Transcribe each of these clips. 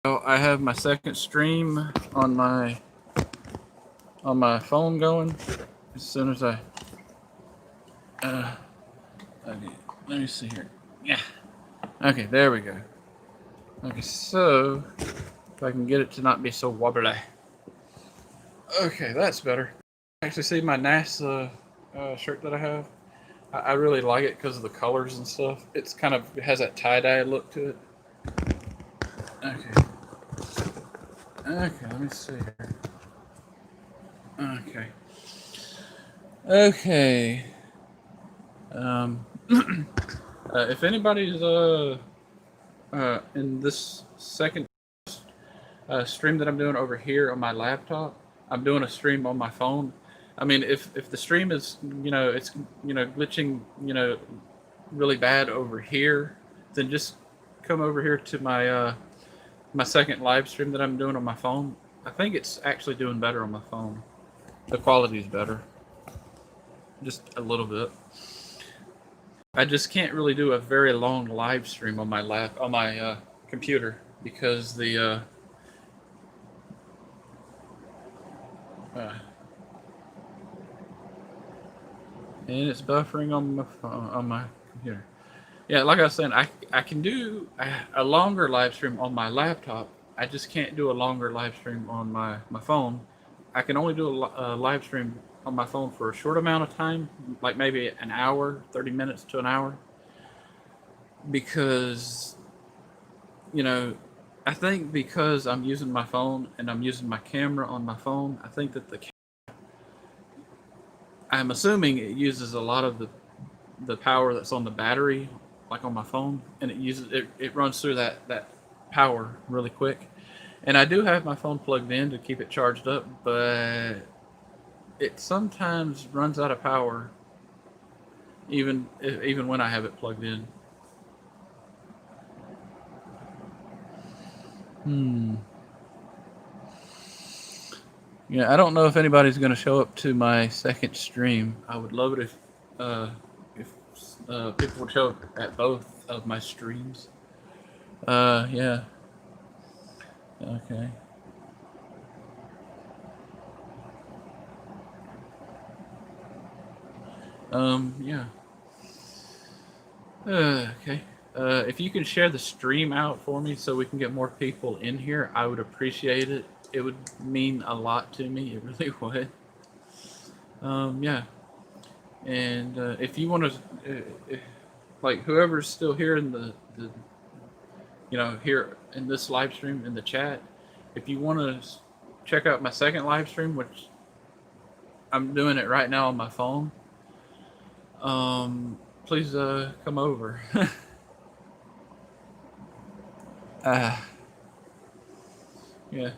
So I have my second stream on my phone going. As soon as uh, okay, let me see here. Yeah. Okay, there we go. Okay, so if I can get it to not be so wobbly. Okay, that's better. Actually, see my NASA shirt that I have. I really like it because of the colors and stuff. It has that tie dye look to it. Okay. Okay, let me see here. Okay. Okay. Um, if anybody's in this second stream that I'm doing over here on my laptop, I'm doing a stream on my phone. I mean, if the stream is it's glitching really bad over here, then just come over here to my second live stream that I'm doing on my phone. I think it's actually doing better on my phone. The quality is better, just a little bit. I just can't really do a very long live stream on my computer because uh, and it's buffering on my phone, on my computer. Yeah, like I was saying, I can do a longer live stream on my laptop. I just can't do a longer live stream on my phone. I can only do a live stream on my phone for a short amount of time, like maybe an hour, 30 minutes to an hour, because you know, I think because I'm using my phone and I'm using my camera on my phone, I think that I'm assuming it uses a lot of the power that's on the battery, like on my phone, and it runs through that power really quick. And I do have my phone plugged in to keep it charged up, but it sometimes runs out of power, even when I have it plugged in. Hmm. Yeah, I don't know if anybody's going to show up to my second stream. I would love it if people would show up at both of my streams. Yeah. Okay. Yeah. Okay. If you can share the stream out for me so we can get more people in here, I would appreciate it. It would mean a lot to me. It really would. Yeah. And if you want to, like whoever's still here in the here in this live stream in the chat, if you want to check out my second live stream, which I'm doing it right now on my phone, please come over. uh, yeah.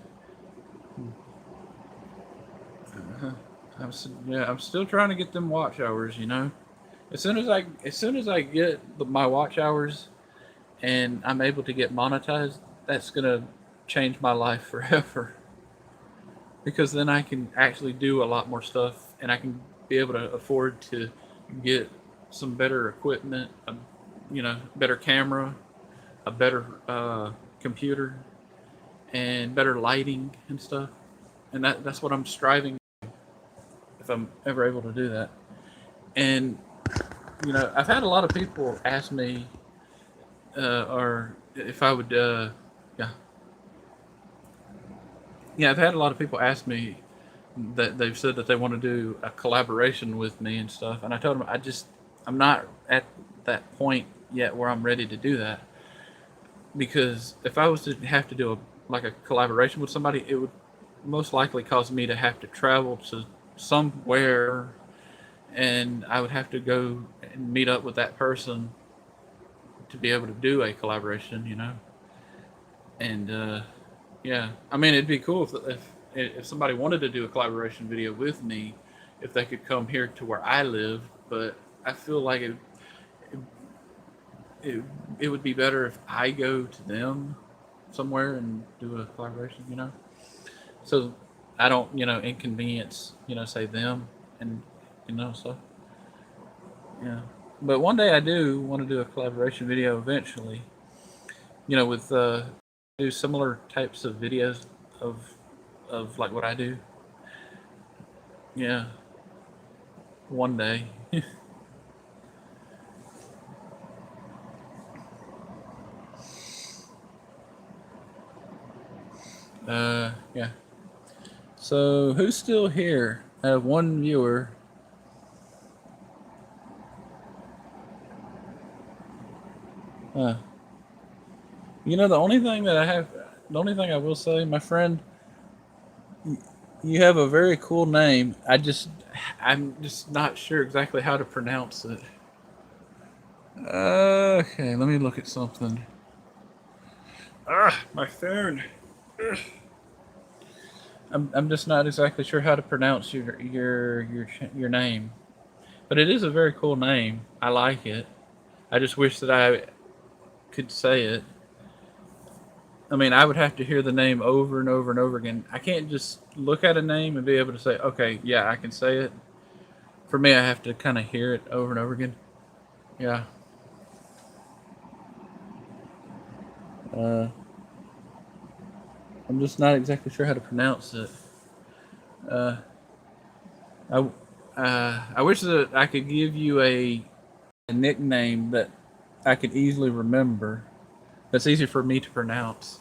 Uh, I'm still trying to get them watch hours. As soon as I get my watch hours and I'm able to get monetized, that's gonna change my life forever. Because then I can actually do a lot more stuff, and I can be able to afford to get some better equipment, better camera, a better computer, and better lighting and stuff. And that's what I'm striving if I'm ever able to do that. And I've had a lot of people ask me, or if I would, yeah, yeah. I've had a lot of people ask me that they've said that they want to do a collaboration with me and stuff, and I told them I'm not at that point yet where I'm ready to do that, because if I was to have to do like a collaboration with somebody, it would most likely cause me to have to travel to somewhere, and I would have to go and meet up with that person to be able to do a collaboration. And yeah, I mean, it'd be cool if somebody wanted to do a collaboration video with me, if they could come here to where I live. But I feel like it, it would be better if I go to them somewhere and do a collaboration. So I don't inconvenience say them, and so yeah. But one day I do want to do a collaboration video eventually. With do similar types of videos of like what I do. Yeah, one day. Yeah. So who's still here? I have one viewer. Uh, the only thing that the only thing I will say, my friend, you have a very cool name. I'm just not sure exactly how to pronounce it. Okay, let me look at something. My phone. I'm just not exactly sure how to pronounce your name, but it is a very cool name. I like it. I just wish that I could say it. I mean, I would have to hear the name over and over and over again. I can't just look at a name and be able to say, okay, yeah, I can say it. For me, I have to kind of hear it over and over again. Yeah. Uh, I'm just not exactly sure how to pronounce it. Uh, I, I wish that I could give you a nickname that I could easily remember. That's easy for me to pronounce.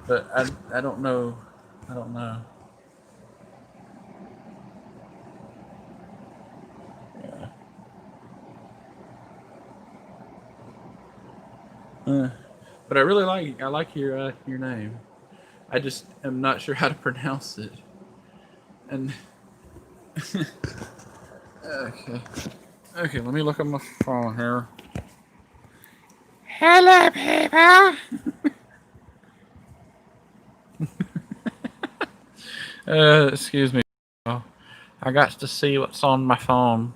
But I don't know. I don't know. Yeah. Uh, but I like your name. I just am not sure how to pronounce it. And okay, okay, let me look at my phone here. Hello, people. Excuse me. I got to see what's on my phone.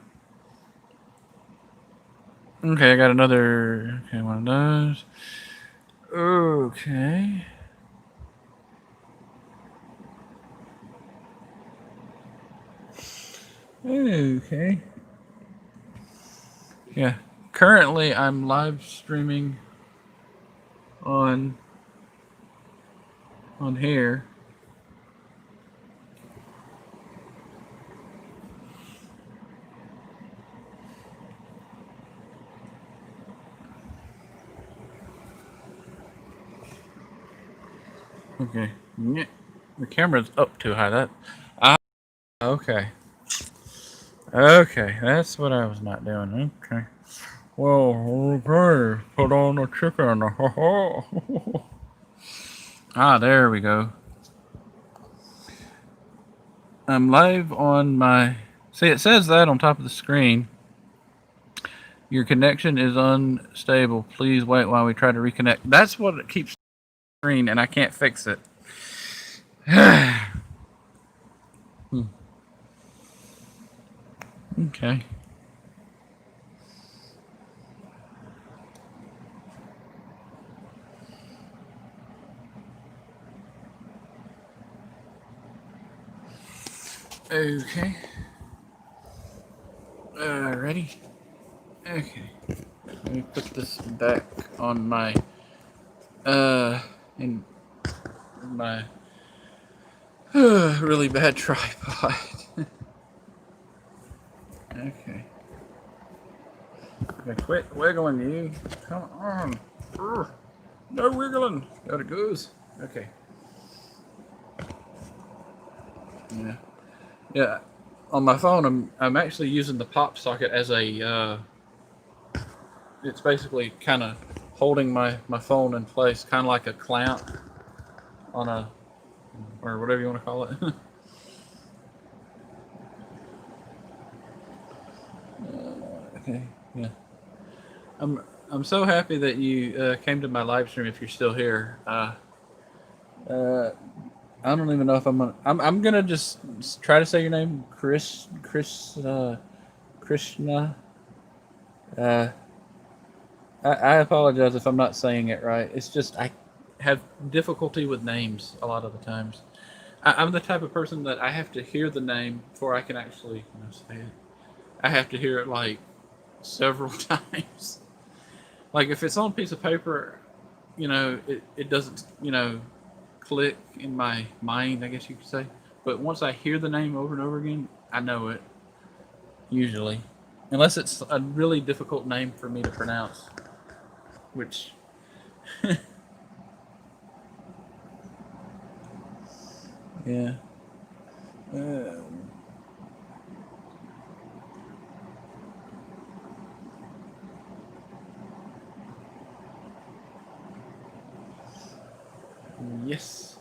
Okay, I got another. Okay, one of those. Okay. Okay. Yeah. Currently, I'm live streaming on here. Okay. Yeah. The camera's up too high. Okay. Okay, that's what I was not doing. Okay. Well, okay. Put on the chicken. There we go. I'm live on my. See, it says that on top of the screen. Your connection is unstable. Please wait while we try to reconnect. That's what it keeps screen, and I can't fix it. Okay. Okay. Ready? Okay. Let me put this back on my in my really bad tripod. Okay. Okay, quit wiggling, you. Come on. Urgh. No wiggling. Got it goes. Okay. Yeah. Yeah. On my phone, I'm actually using the pop socket as a. It's basically kind of holding my phone in place, kind of like a clamp on a, or whatever you want to call it. Okay. Yeah. I'm so happy that you came to my live stream. If you're still here, uh, I don't even know if I'm gonna just try to say your name, Krishna. Uh, I apologize if I'm not saying it right. It's just I have difficulty with names a lot of the times. I'm the type of person that I have to hear the name before I can actually say it. I have to hear it like several times. Like if it's on a piece of paper, it doesn't, click in my mind, I guess you could say. But once I hear the name over and over again, I know it, usually. Unless it's a really difficult name for me to pronounce, which, yeah. Um, yes.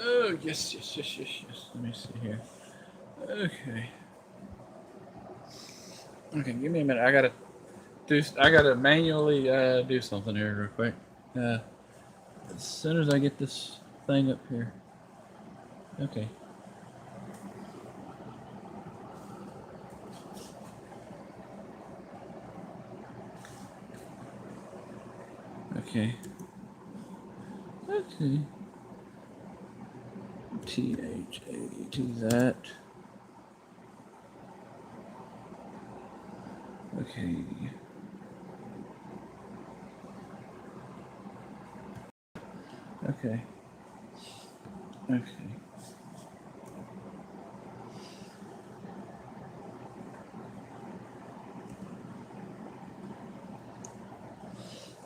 Oh, yes, yes, yes, yes, yes. Let me see here. Okay. Okay, give me a minute. I gotta manually do something here real quick. Uh, as soon as I get this thing up here. Okay. Okay. Okay. THAT that. Okay. Okay. Okay.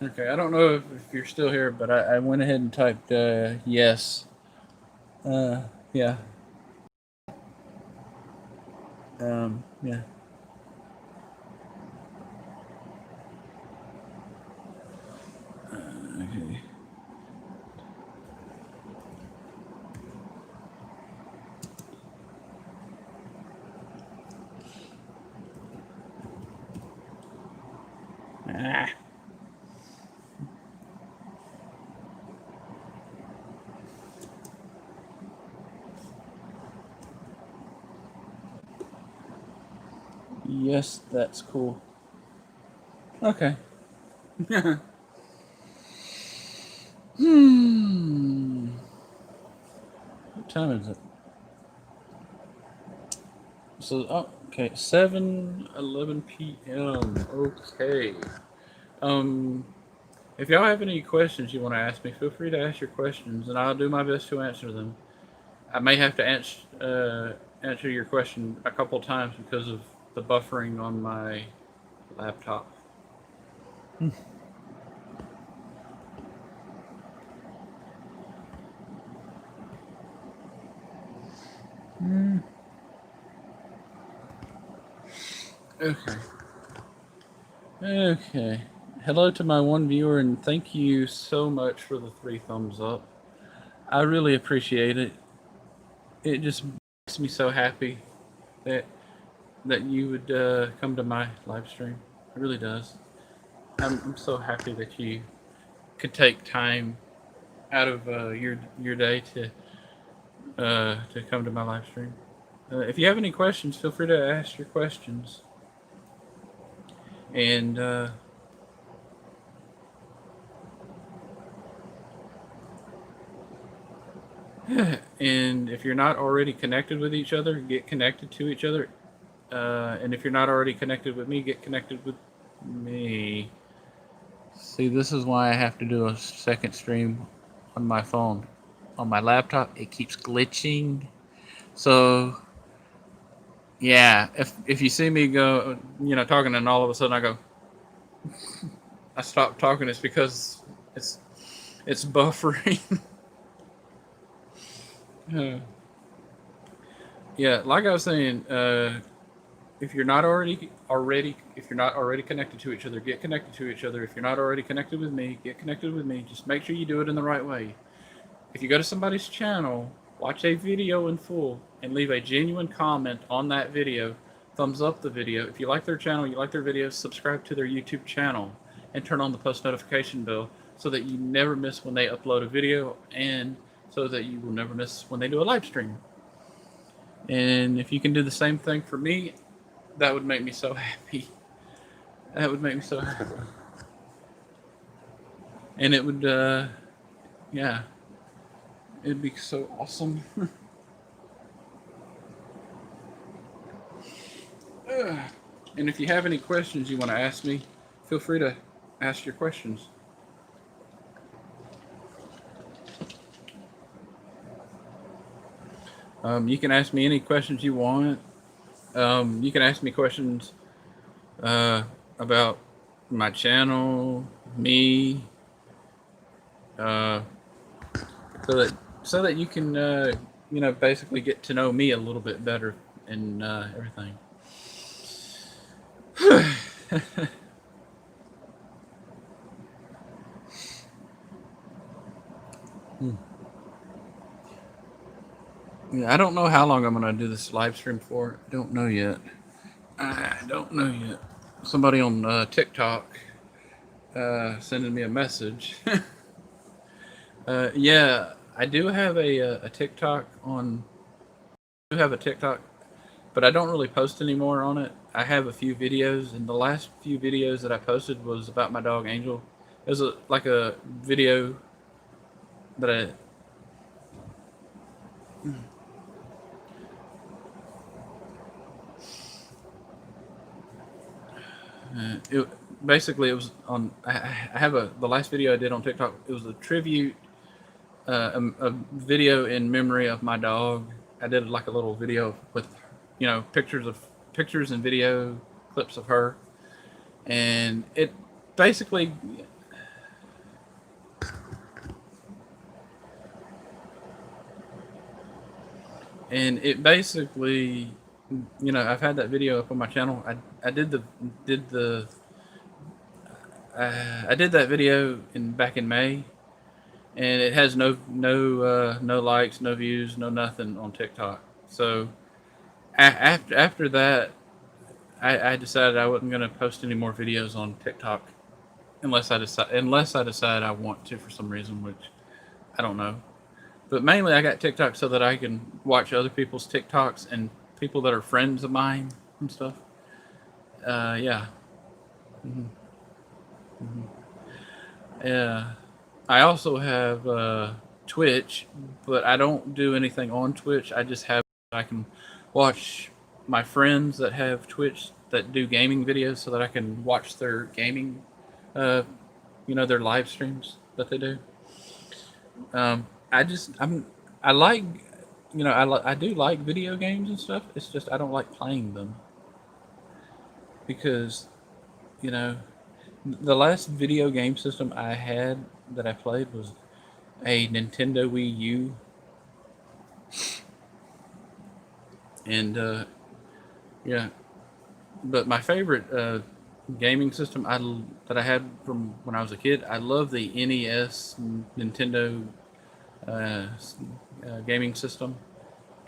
Okay. I don't know if you're still here, but I went ahead and typed yes. Uh, yeah. Yeah. Okay. Ah. Yes, that's cool. Okay. Hmm. What time is it? So, oh, okay, 7:11 p.m. Okay. Um, if y'all have any questions you want to ask me, feel free to ask your questions, and I'll do my best to answer them. I may have to answer your question a couple times because of the buffering on my laptop. Okay. Okay. Hello to my one viewer, and thank you so much for the 3 thumbs up. I really appreciate it. It just makes me so happy that you would come to my live stream. It really does. I'm so happy that you could take time out of your day to come to my live stream. If you have any questions, feel free to ask your questions. And and if you're not already connected with each other, get connected to each other. And if you're not already connected with me, get connected with me. See, this is why I have to do a second stream on my phone. On my laptop, it keeps glitching. So, yeah, if you see me go, talking, and all of a sudden I stop talking, it's because it's it's buffering. Uh, yeah, like I was saying, if you're not already connected to each other, get connected to each other. If you're not already connected with me, get connected with me. Just make sure you do it in the right way. If you go to somebody's channel, watch a video in full, and leave a genuine comment on that video, thumbs up the video. If you like their channel, you like their videos, subscribe to their YouTube channel, and turn on the post notification bell so that you never miss when they upload a video, and so that you will never miss when they do a live stream. And if you can do the same thing for me, that would make me so happy. That would make me so happy. And it would, yeah, it'd be so awesome. And if you have any questions you want to ask me, feel free to ask your questions. You can ask me any questions you want. You can ask me questions uh, about my channel, me, uh, so that you can basically get to know me a little bit better and everything. Yeah, I don't know how long I'm gonna do this live stream for. I don't know yet. I don't know yet. Somebody on TikTok sending me a message. Yeah, I do have a TikTok on. I do have a TikTok, but I don't really post anymore on it. I have a few videos, and the last few videos that I posted was about my dog Angel. It was like a video that it basically it was on. I have the last video I did on TikTok. It was a tribute, a video in memory of my dog. I did like a little video with, pictures and video clips of her, and it basically I've had that video up on my channel. I did the I did that video in back in May, and it has no likes, no views, no nothing on TikTok. So after that, I decided I wasn't gonna post any more videos on TikTok unless I decide I want to for some reason, which I don't know. But mainly, I got TikTok so that I can watch other people's TikToks and people that are friends of mine and stuff. Yeah. Hmm. Yeah. I also have Twitch, but I don't do anything on Twitch. I just have I can watch my friends that have Twitch that do gaming videos, so that I can watch their gaming, uh, their live streams that they do. I just I like I do like video games and stuff. It's just I don't like playing them because you know the last video game system I had that I played was a Nintendo Wii U, and yeah. But my favorite gaming system that I had from when I was a kid, I love the NES Nintendo uh, gaming system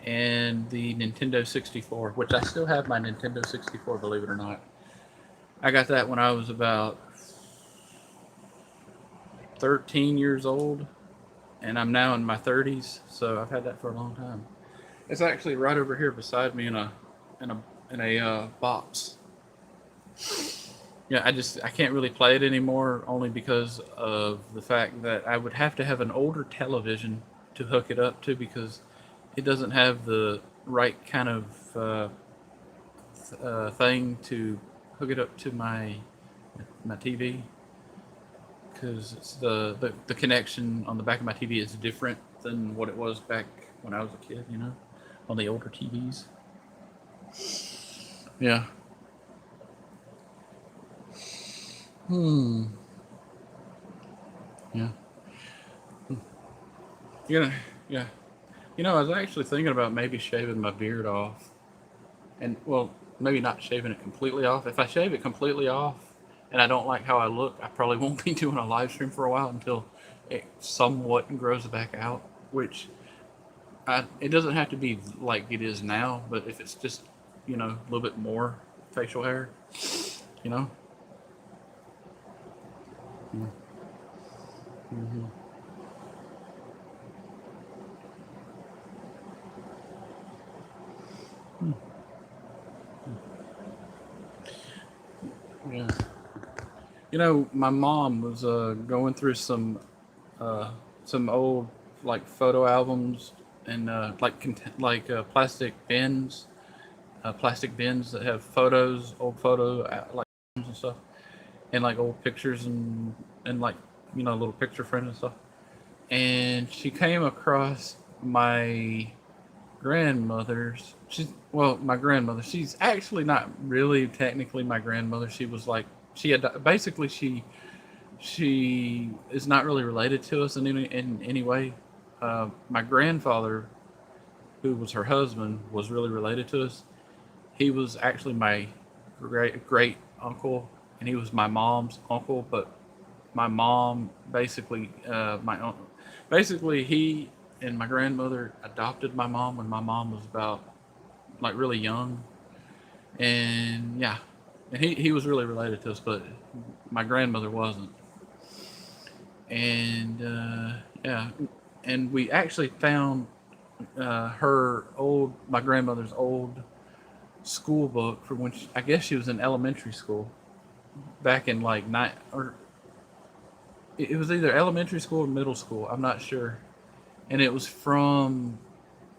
and the Nintendo 64, which I still have my Nintendo 64, believe it or not. I got that when I was about 13 years old, and I'm now in my 30s, so I've had that for a long time. It's actually right over here beside me in a box. Yeah, I can't really play it anymore, only because of the fact that I would have to have an older television to hook it up to, because it doesn't have the right kind of thing to hook it up to my TV, because it's the connection on the back of my TV is different than what it was back when I was a kid, on the older TVs. Yeah. Hmm. Yeah. Yeah. Yeah. I was actually thinking about maybe shaving my beard off, and well, maybe not shaving it completely off. If I shave it completely off, and I don't like how I look, I probably won't be doing a live stream for a while until it somewhat grows back out. Which it doesn't have to be like it is now, but if it's just a little bit more facial hair, you know. Mm-hmm. Yeah. My mom was going through uh, some old like photo albums and plastic bins that have photos, old photo like and stuff, and like old pictures and like little picture frames and stuff. And she came across my grandmother's. She's well, my grandmother. She's actually not really technically my grandmother. She was like she had basically she is not really related to us in any way. My grandfather, who was her husband, was really related to us. He was actually my great uncle, and he was my mom's uncle. But my mom basically my uncle, basically he and my grandmother adopted my mom when my mom was about like really young, and yeah, and he was really related to us, but my grandmother wasn't. And yeah, and we actually found her old my grandmother's old school book from when I guess she was in elementary school back in like nine or it was either elementary school or middle school. I'm not sure, and it was from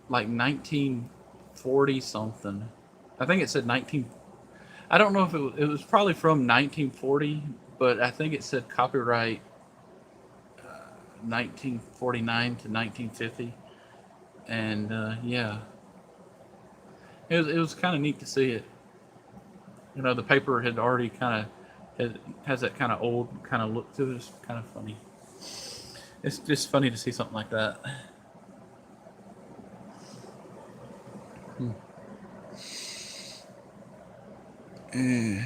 like 1940 something. I think it said 19. I don't know if it was probably from 1940, but I think it said copyright 1949 to 1950, and yeah, it was kind of neat to see it. You know, the paper had already kind of has that kind of old kind of look to it. It's kind of funny. It's just funny to see something like that. Hmm. Eh,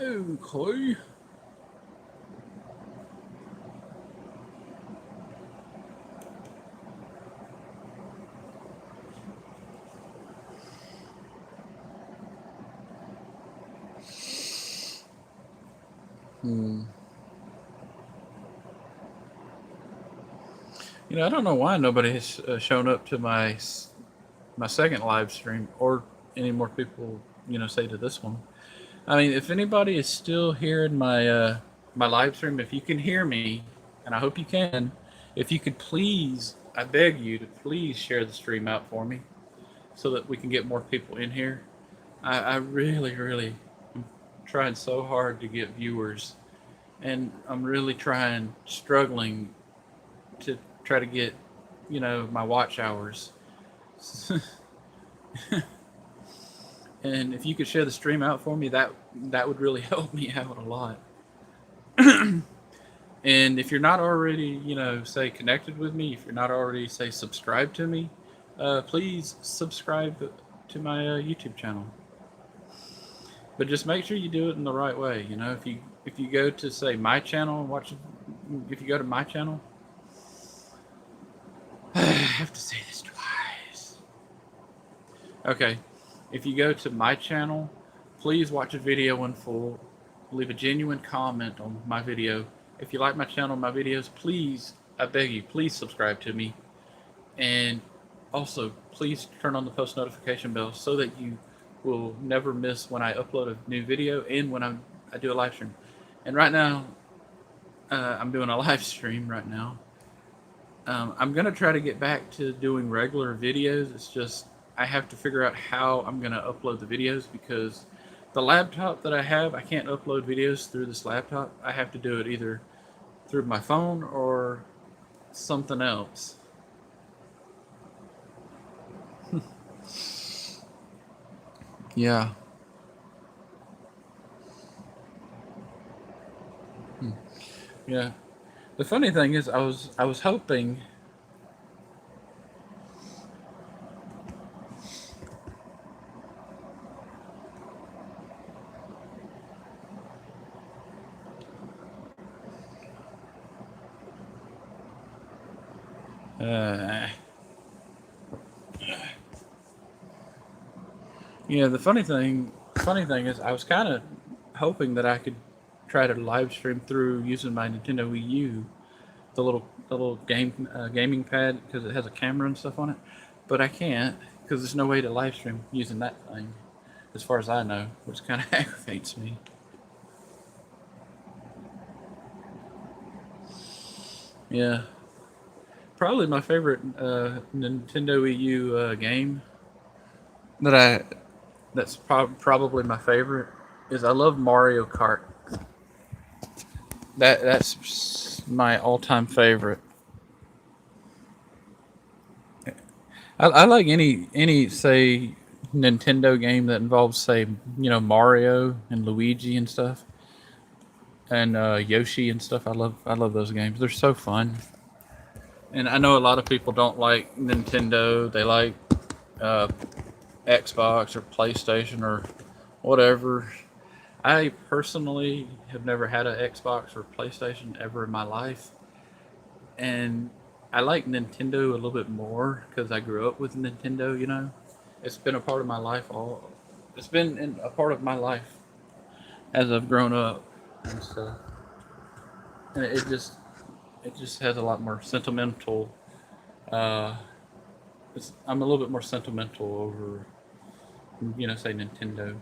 okay. Hmm. You know, I don't know why nobody has shown up to my second live stream, or any more people, say to this one. I mean, if anybody is still here in my live stream, if you can hear me, and I hope you can, if you could please, I beg you to please share the stream out for me, so that we can get more people in here. I really, really am trying so hard to get viewers, and I'm really struggling to try to get, my watch hours. And if you could share the stream out for me, that would really help me out a lot. And if you're not already, say connected with me, if you're not already, say subscribed to me, please subscribe to my YouTube channel. But just make sure you do it in the right way. If you go to say my channel and watch, if you go to my channel, I have to say this twice. Okay, if you go to my channel, please watch a video in full. Leave a genuine comment on my video. If you like my channel, my videos, please, I beg you, please subscribe to me. And also, please turn on the post notification bell so that you will never miss when I upload a new video and when I do a live stream. And right now, I'm doing a live stream right now. I'm going to try to get back to doing regular videos. It's just I have to figure out how I'm going to upload the videos, because the laptop that I have, I can't upload videos through this laptop. I have to do it either through my phone or something else. Yeah. Hmm. Yeah. The funny thing is, I was hoping. Uh, the funny thing is, I was kind of hoping that I could try to live stream through using my Nintendo Wii U, the little gaming pad, because it has a camera and stuff on it. But I can't, because there's no way to live stream using that thing, as far as I know, which kind of aggravates me. Yeah, probably my favorite Nintendo Wii U game that that's probably my favorite is I love Mario Kart. That's my all-time favorite. I like any say Nintendo game that involves say Mario and Luigi and stuff and Yoshi and stuff. I love those games. They're so fun. And I know a lot of people don't like Nintendo. They like uh, Xbox or PlayStation or whatever. I personally have never had an Xbox or PlayStation ever in my life, and I like Nintendo a little bit more because I grew up with Nintendo. It's been a part of my life. It's been a part of my life as I've grown up and stuff, and it just has a lot more sentimental. Uh, I'm a little bit more sentimental over say Nintendo.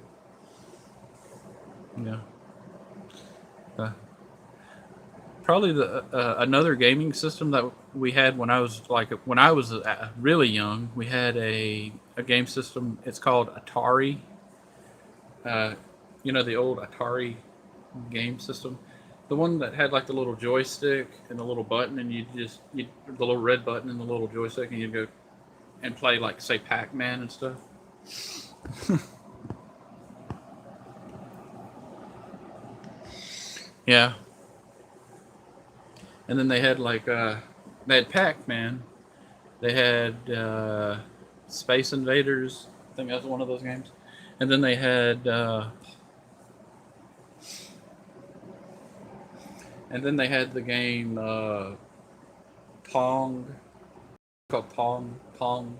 You know, uh, Probably the another gaming system that we had when I was really young. We had a game system. It's called Atari. Uh, the old Atari game system, the one that had like the little joystick and the little button, and you the little red button and the little joystick, and you'd go and play like say Pac-Man and stuff. Yeah, and then they had Pac-Man. They had Space Invaders. I think that was one of those games. And then they had the game Pong, called Pong. Pong.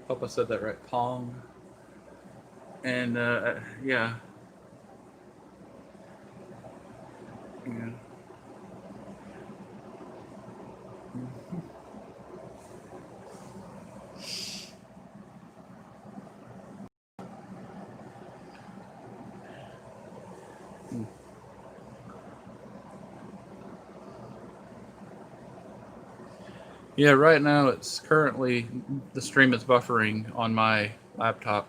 Hope I said that right. Pong. And yeah, yeah, yeah. Right now, it's currently the stream is buffering on my laptop.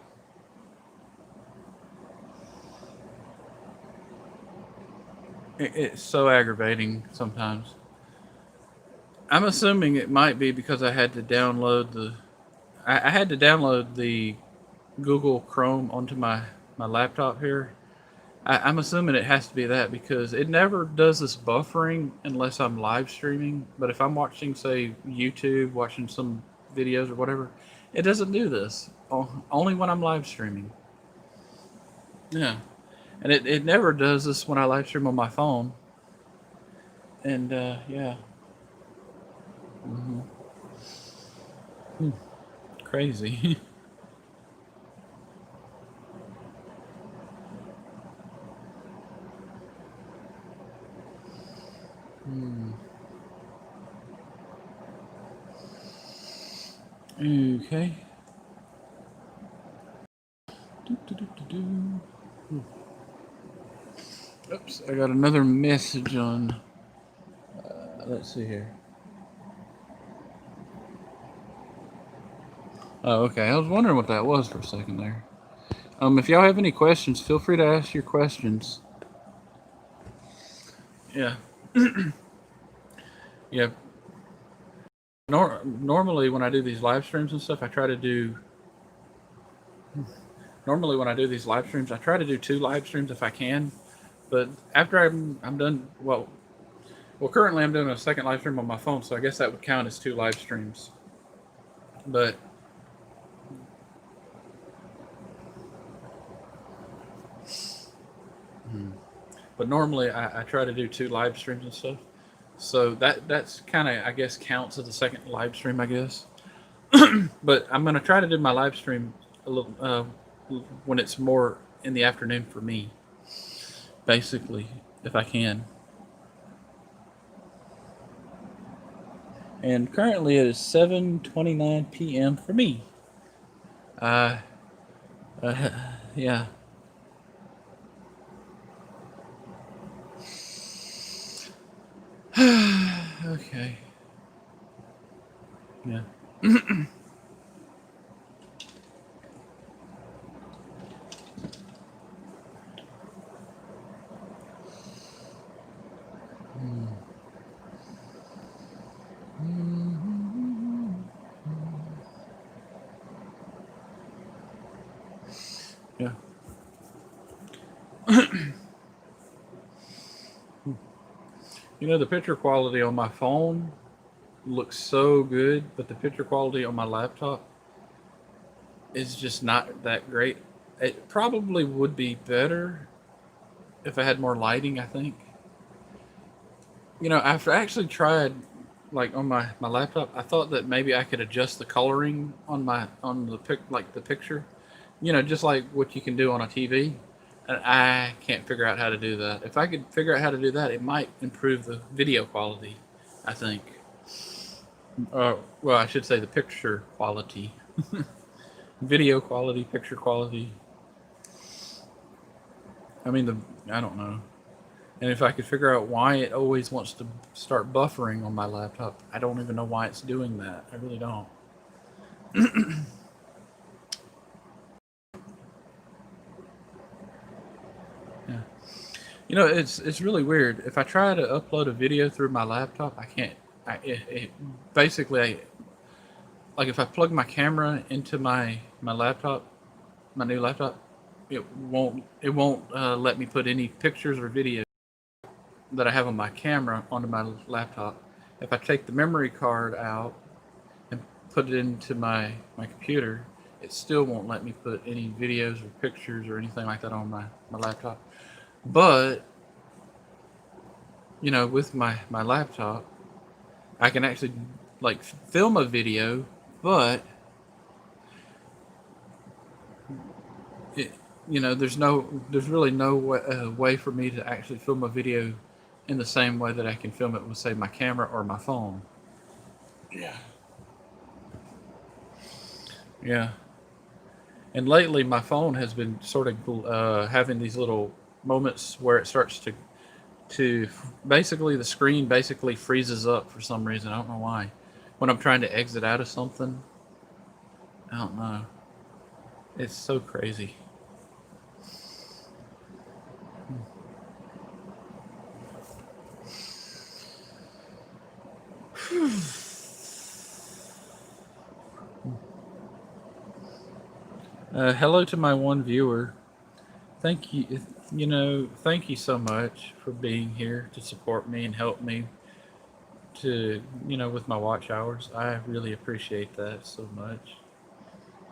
It's so aggravating sometimes. I'm assuming it might be because I had to download the Google Chrome onto my laptop here. I'm assuming it has to be that because it never does this buffering unless I'm live streaming. But if I'm watching, say, YouTube, watching some videos or whatever, it doesn't do this. Only when I'm live streaming. Yeah. And it never does this when I live stream on my phone. And yeah. Hmm. Crazy. Hmm. Okay. Do, do, do, do, do. Oops, I got another message on. Let's see here. Oh, okay. I was wondering what that was for a second there. If y'all have any questions, feel free to ask your questions. Yeah, yeah. Normally, when I do these live streams and stuff, I try to do. Normally, when I do these live streams, I try to do two live streams if I can. But after I'm done, currently I'm doing a second live stream on my phone, so I guess that would count as two live streams. But but normally I try to do two live streams and stuff. So that's kind of I guess counts as a second live stream, I guess. But I'm gonna try to do my live stream a little when it's more in the afternoon for me, basically, if I can. And currently it is 7:29 p.m. for me. Uh, uh yeah. Okay. Yeah. You know, the picture quality on my phone looks so good, but the picture quality on my laptop is just not that great. It probably would be better if I had more lighting, I think. You know, I've actually tried like on my laptop. I thought that maybe I could adjust the coloring on the picture. You know, just like what you can do on a TV. And I can't figure out how to do that. If I could figure out how to do that, it might improve the video quality, I think. Well, I should say the picture quality. Video quality, picture quality. I mean, I don't know. And if I could figure out why it always wants to start buffering on my laptop, I don't even know why it's doing that. I really don't. Yeah. You know, it's really weird. If I try to upload a video through my laptop, I can't. Basically, like if I plug my camera into my laptop, my new laptop, it won't let me put any pictures or videos that I have on my camera onto my laptop. If I take the memory card out and put it into my computer, it still won't let me put any videos or pictures or anything like that on my laptop. But, you know, with my laptop, I can actually like film a video, but it, you know, there's really no way for me to actually film a video in the same way that I can film it with, say, my camera or my phone. Yeah. Yeah. And lately, my phone has been sort of having these little moments where it starts to basically the screen basically freezes up for some reason. I don't know why. When I'm trying to exit out of something, I don't know. It's so crazy. Hello to my one viewer. Thank you. You know, thank you so much for being here to support me and help me to, you know, with my watch hours. I really appreciate that so much.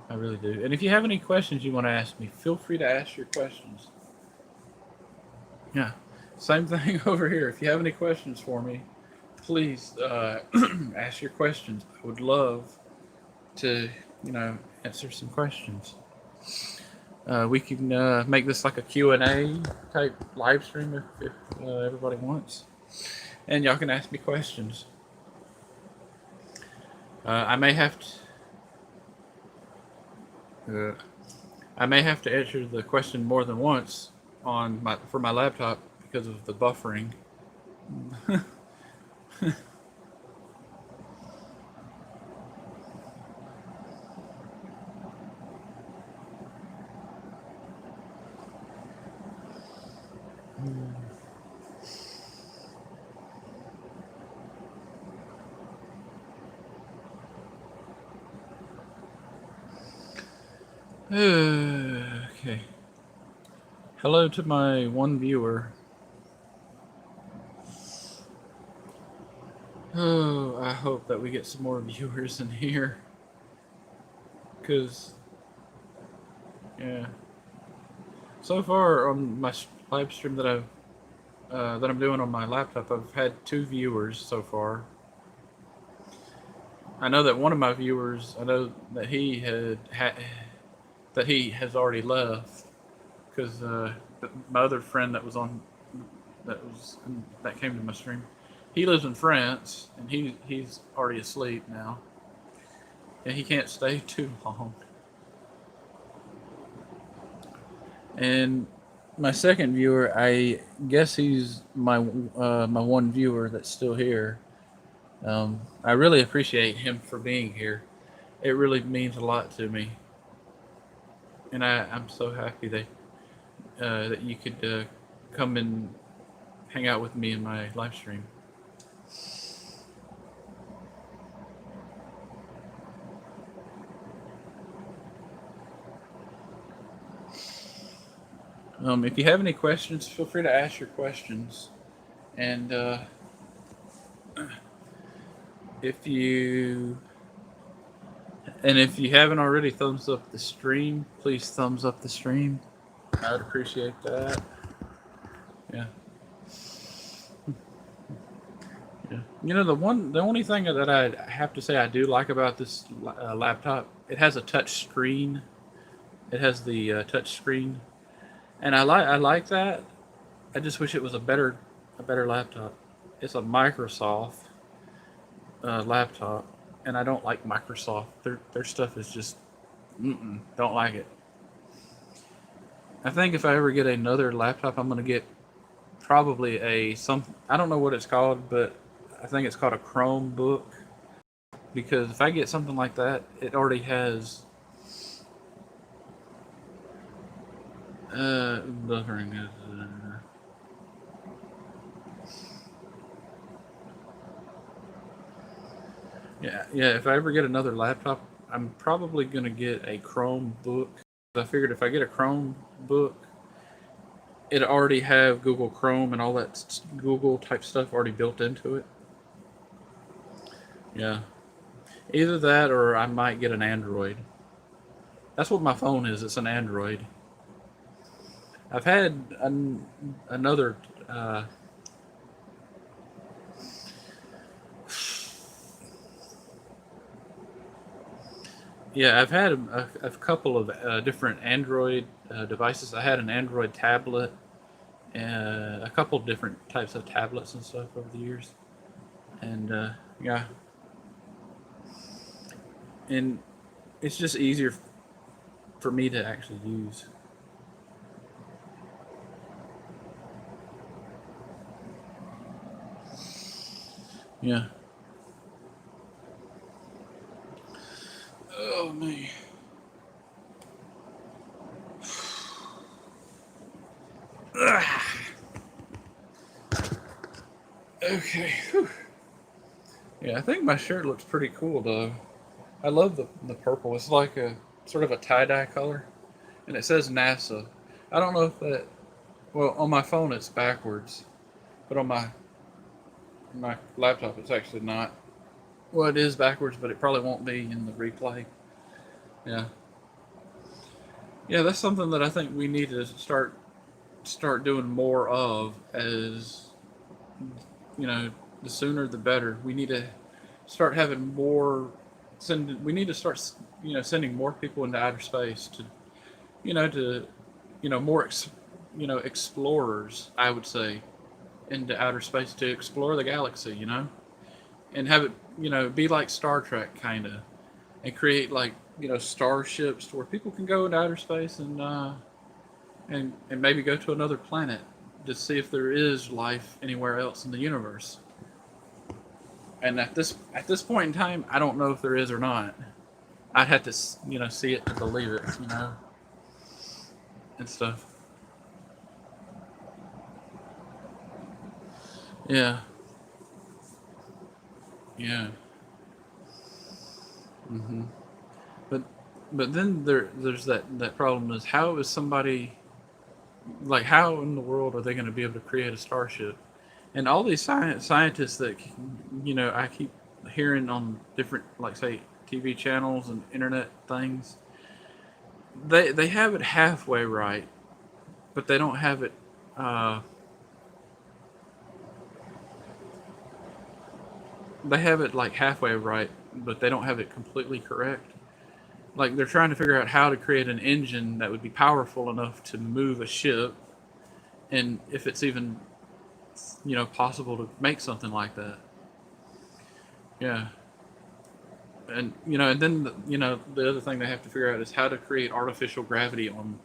I really do. And if you have any questions you want to ask me, feel free to ask your questions. Yeah. Same thing over here. If you have any questions for me, please ask your questions. I would love to, you know, answer some questions. We can make this like a Q&A type live stream if everybody wants. And y'all can ask me questions. I may have to. I may have to answer the question more than once on my laptop because of the buffering. Okay. Hello to my one viewer. Oh, I hope that we get some more viewers in here. Cause yeah, so far on my live stream that I'm doing on my laptop, I've had 2 viewers so far. I know that one of my viewers, I know that that he has already left because my other friend that came to my stream, he lives in France and he's already asleep now, and he can't stay too long. And my second viewer, I guess he's my one viewer that's still here. I really appreciate him for being here. It really means a lot to me, and I'm so happy that you could come and hang out with me in my live stream. If you have any questions, feel free to ask your questions, and If you if you haven't already thumbs up the stream, please thumbs up the stream. I'd appreciate that. Yeah. Yeah. The only thing that I have to say I do like about this laptop, it has a touch screen. It has the touch screen, and I like that. I just wish it was a better laptop. It's a Microsoft laptop, and I don't like Microsoft. Their stuff is just don't like it. I think if I ever get another laptop, I'm gonna get probably I don't know what it's called, but I think it's called a Chromebook, because if I get something like that, it already has buffering. Yeah. If I ever get another laptop, I'm probably gonna get a Chromebook. I figured if I get a Chromebook, it already have Google Chrome and all that Google type stuff already built into it. Yeah, either that or I might get an Android. That's what my phone is. It's an Android. I've had another. Yeah, I've had a couple of different Android devices. I had an Android tablet and a couple different types of tablets and stuff over the years. And yeah, and it's just easier for me to actually use. Yeah. Oh man. Okay. Whew. Yeah, I think my shirt looks pretty cool though. I love the purple. It's like a sort of a tie dye color, and it says NASA. I don't know if that. Well, on my phone it's backwards, but on my laptop it's actually not. Well, it is backwards, but it probably won't be in the replay. Yeah. Yeah, that's something that I think we need to start doing more of. As you know, the sooner the better. We need to start having more. We need to start sending more people into outer space to more explorers. I would say into outer space to explore the galaxy. And have it be like Star Trek kind of, and create like starships to where people can go into outer space and maybe go to another planet to see if there is life anywhere else in the universe. And at this point in time, I don't know if there is or not. I'd have to see it to believe it, and stuff. Yeah, yeah. hmm But then there's that problem is, how is somebody, like, how in the world are they going to be able to create a starship? And all these scientists that I keep hearing on different, like, say, TV channels and internet things, they have it halfway right, but they don't have it. Uh, they have it like halfway right, but they don't have it completely correct. Like, they're trying to figure out how to create an engine that would be powerful enough to move a ship, and if it's even possible to make something like that. Yeah. And then the other thing they have to figure out is how to create artificial gravity on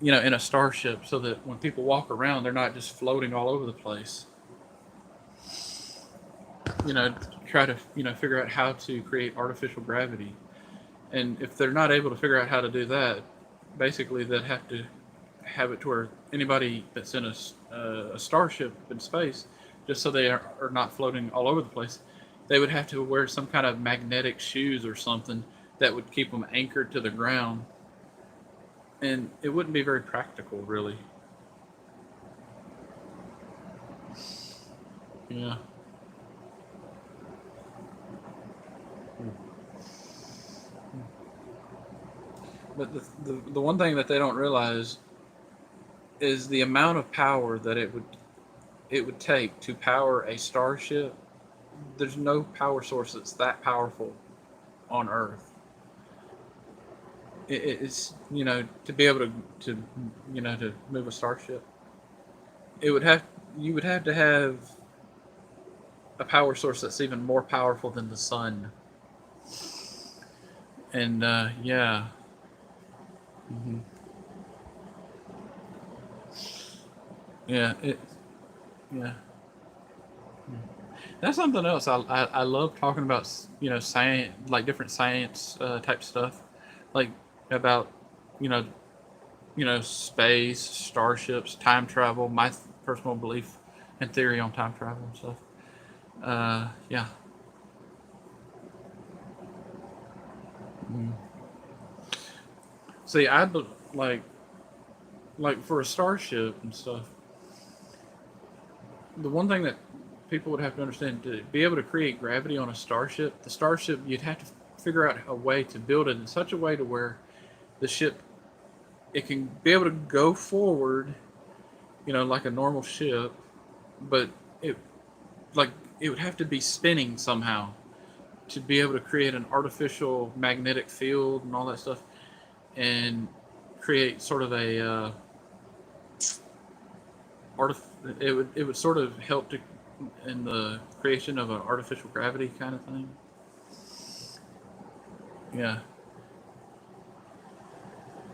in a starship, so that when people walk around, they're not just floating all over the place. Try to figure out how to create artificial gravity. And if they're not able to figure out how to do that, basically they'd have to have it to where anybody that's in a starship in space, just so they are not floating all over the place, they would have to wear some kind of magnetic shoes or something that would keep them anchored to the ground. And it wouldn't be very practical, really. Yeah. But the one thing that they don't realize is the amount of power that it would take to power a starship. There's no power source that's that powerful on Earth. It's to be able to move a starship. It would have you would have to have a power source that's even more powerful than the sun. And yeah. Hmm. Yeah, yeah. That's something else. I love talking about science, like different science type stuff, like about you know space, starships, time travel. My personal belief and theory on time travel and stuff. Yeah. Mm. See, like for a starship and stuff. The one thing that people would have to understand to be able to create gravity on a starship, the starship you'd have to figure out a way to build it in such a way to where the ship it can be able to go forward, like a normal ship, but it like it would have to be spinning somehow to be able to create an artificial magnetic field and all that stuff, and create sort of a it would sort of help to in the creation of an artificial gravity kind of thing. Yeah,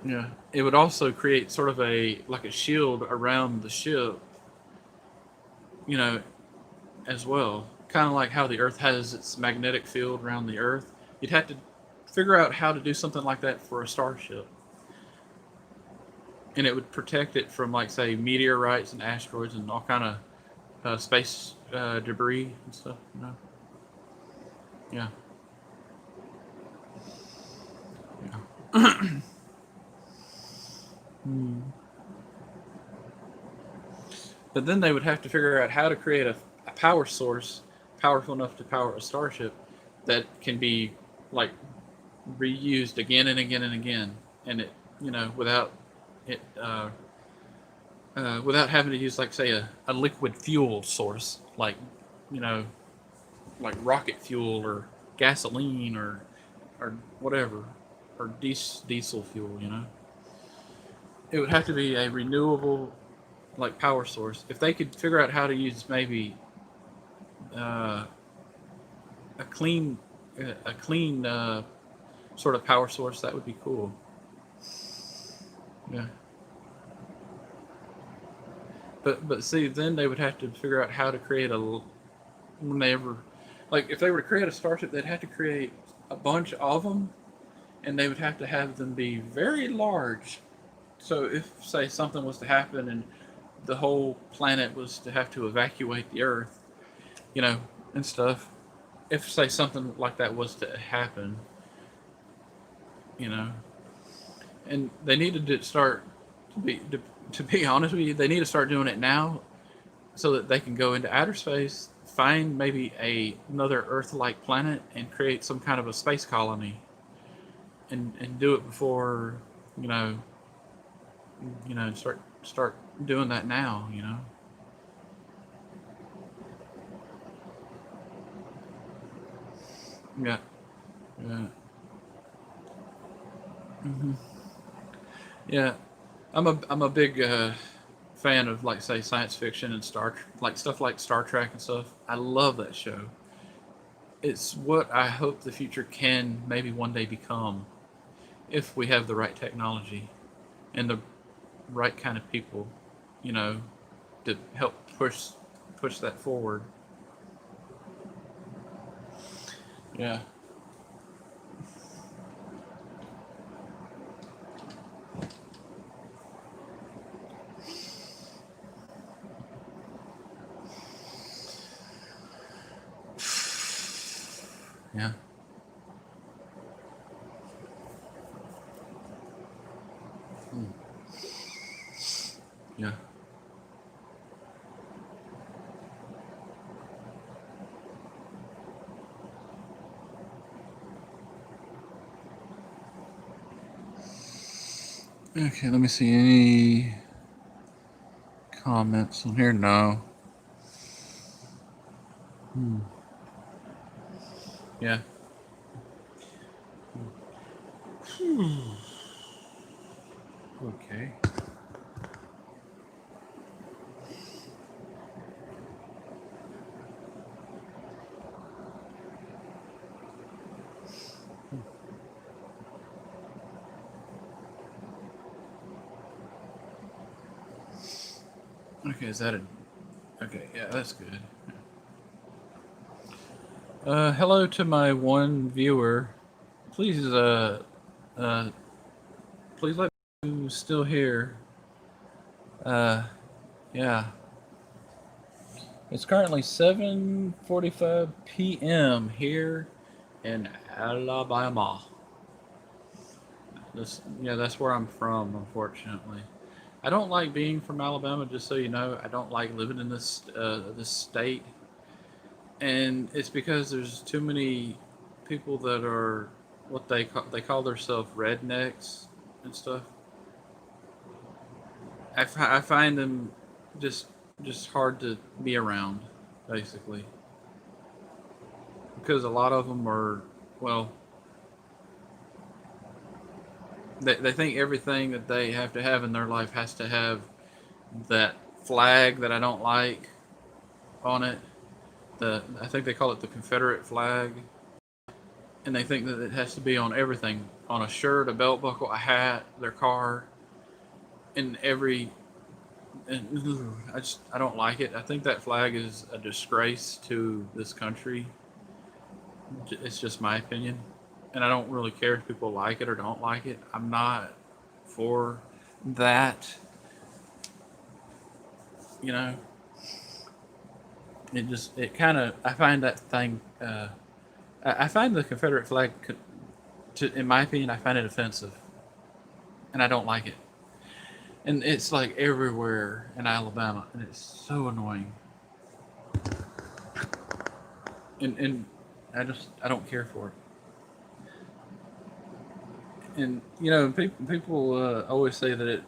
yeah. It would also create sort of a like a shield around the ship, you know, as well. Kind of like how the Earth has its magnetic field around the Earth. You'd have to figure out how to do something like that for a starship, and it would protect it from, like, say, meteorites and asteroids and all kind of space debris and stuff. Yeah, yeah. Hmm. But then they would have to figure out how to create a power source powerful enough to power a starship that can be, like, reused again and again and again, and without it without having to use, like, say, a liquid fuel source, like, you know like rocket fuel or gasoline or whatever, or diesel fuel. It would have to be a renewable, like, power source. If they could figure out how to use maybe uh, a clean sort of power source, that would be cool. Yeah. But see, then they would have to figure out how to create when they ever, like, if they were to create a starship, they'd have to create a bunch of them, and they would have to have them be very large. So if, say, something was to happen and the whole planet was to have to evacuate the Earth, you know, and stuff. If, say, something like that was to happen, you know, and they needed to start to be honest with you, they need to start doing it now so that they can go into outer space, find maybe another Earth-like planet, and create some kind of a space colony, and do it before, you know, start doing that now. Yeah, yeah, hmm yeah. I'm a big fan of, like, say, science fiction and like stuff like Star Trek and stuff. I love that show. It's what I hope the future can maybe one day become if we have the right technology and the right kind of people, you know, to help push that forward. Yeah, yeah, mm, yeah, Okay, let me see any comments on here. No. Yeah. Okay. Okay, is that a? Okay, yeah, that's good. Hello to my one viewer. Please, uh, please let me know who's still here. Uh, yeah. It's currently 7:45 p.m. here in Alabama. Yeah, that's where I'm from, unfortunately. I don't like being from Alabama, just so you know. I don't like living in this state, and it's because there's too many people that are what they call themselves rednecks and stuff. I find them just just hard to be around, basically, because a lot of them are well, they think everything that they have to have in their life has to have that flag that I don't like on it. I think they call it the Confederate flag, and they think that it has to be on everything, on a shirt, a belt buckle, a hat, their car, in every. And I don't like it. I think that flag is a disgrace to this country. It's just my opinion, and I don't really care if people like it or don't like it. I'm not for that. You know, it kind of I find that thing. I find the Confederate flag, in my opinion, I find it offensive, and I don't like it. And it's like everywhere in Alabama, and it's so annoying. And I don't care for it. And people always say that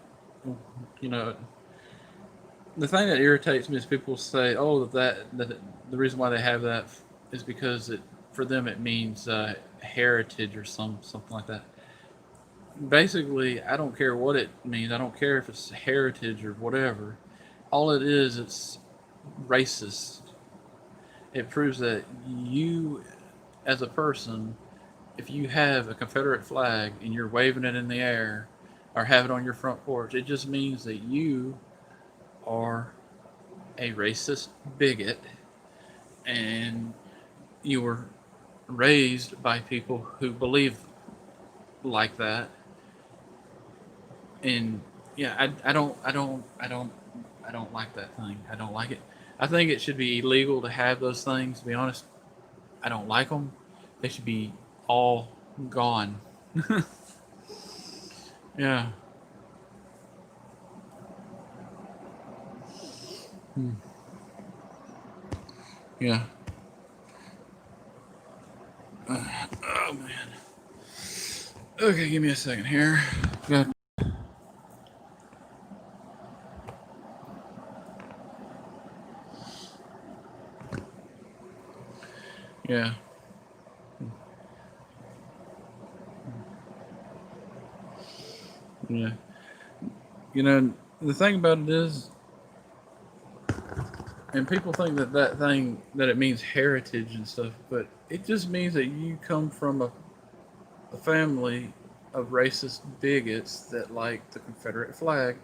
you know the thing that irritates me is people say, oh, that the reason why they have that is because it for them it means heritage or something like that. Basically, I don't care what it means. I don't care if it's heritage or whatever. All it is, it's racist. It proves that you, as a person, if you have a Confederate flag and you're waving it in the air or have it on your front porch, it just means that you are a racist bigot and you were raised by people who believe like that. And yeah, I don't like that thing. I don't like it. I think it should be illegal to have those things. To be honest, I don't like them. They should be all gone. Yeah. Hmm. Yeah. Oh man. Okay, give me a second here. Got. Yeah. Yeah. The thing about it is, and people think that thing that it means heritage and stuff, but it just means that you come from a family of racist bigots that like the Confederate flag,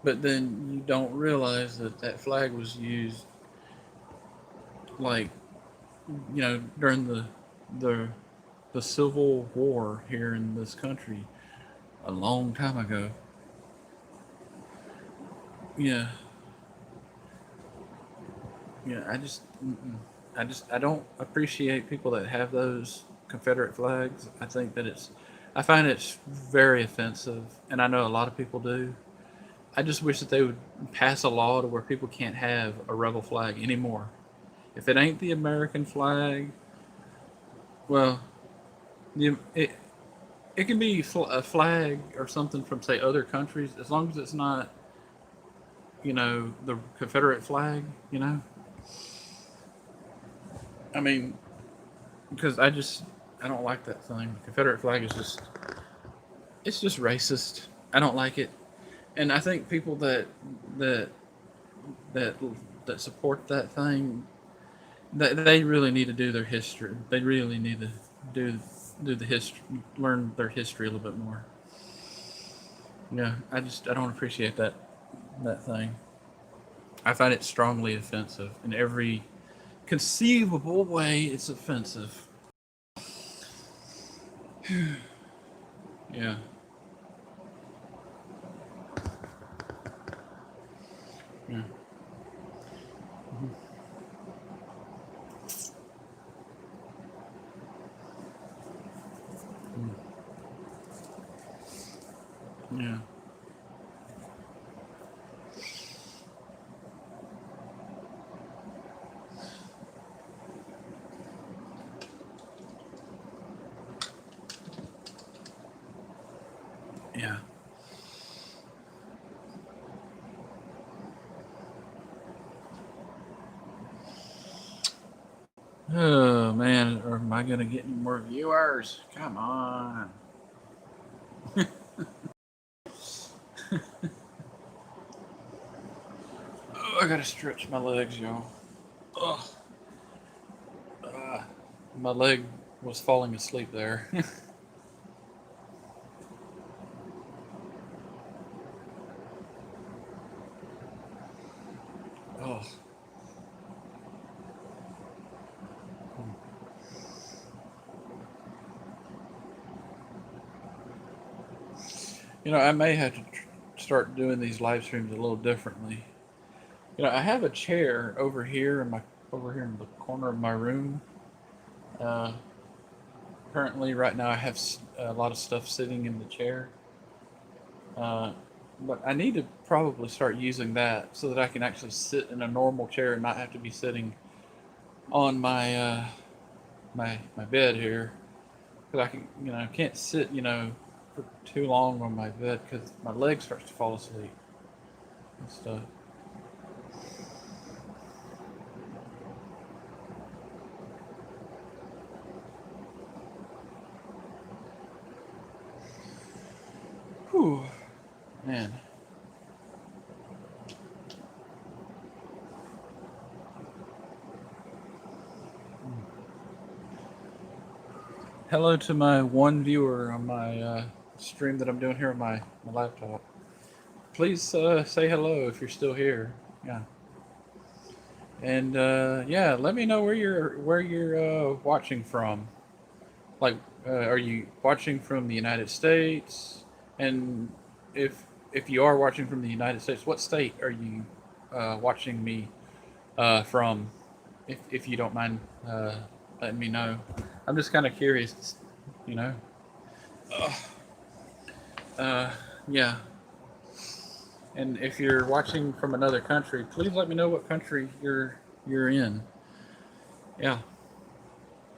but then you don't realize that that flag was used like during the the Civil War here in this country a long time ago. Yeah, yeah. I don't appreciate people that have those Confederate flags. I find it's very offensive, and I know a lot of people do. I just wish that they would pass a law to where people can't have a rebel flag anymore. If it ain't the American flag, well, it, it can be a flag or something from say other countries, as long as it's not, the Confederate flag. I mean, because I don't like that thing. The Confederate flag is just racist. I don't like it, and I think people that that that support that thing, that they really need to do their history. They really need to do do the history, learn their history a little bit more. Yeah, I don't appreciate that thing. I find it strongly offensive in every conceivable way. It's offensive. Yeah, yeah, yeah, yeah. Oh man, or am I gonna get any more viewers? Come on. Oh, I gotta stretch my legs, y'all. Ugh. Uh, my leg was falling asleep there. Oh, I may have to start doing these live streams a little differently. I have a chair over here in the corner of my room. Uh, Currently, right now, I have a lot of stuff sitting in the chair. Uh, but I need to probably start using that so that I can actually sit in a normal chair and not have to be sitting on my bed here. Because I can't sit, for too long on my bed because my leg starts to fall asleep and stuff. Whew, man. Hello to my one viewer on my stream that I'm doing here on my laptop. Please say hello if you're still here. Yeah, and yeah, let me know where you're watching from. Like, are you watching from the United States? And if you are watching from the United States, what state are you watching me from? If you don't mind letting me know, I'm just kind of curious. You know. Uh, yeah. And if you're watching from another country, please let me know what country you're in. Yeah,